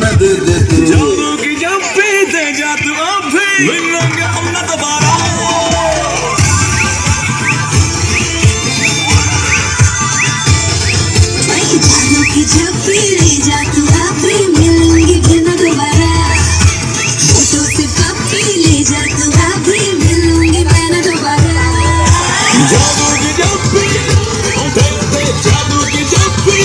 मैं दे दे तू जादू की जब भी दे जा तू अब भी मिलेंगे हम ना दोबारा। जादू की जब भी ले जा तू अब भी मिलेंगे फिर ना दोबारा। फोटो से पप्पी ले जा तू अब भी मिलूंगी मैं ना दोबारा। जादू की जब भी दे दे जादू की जब भी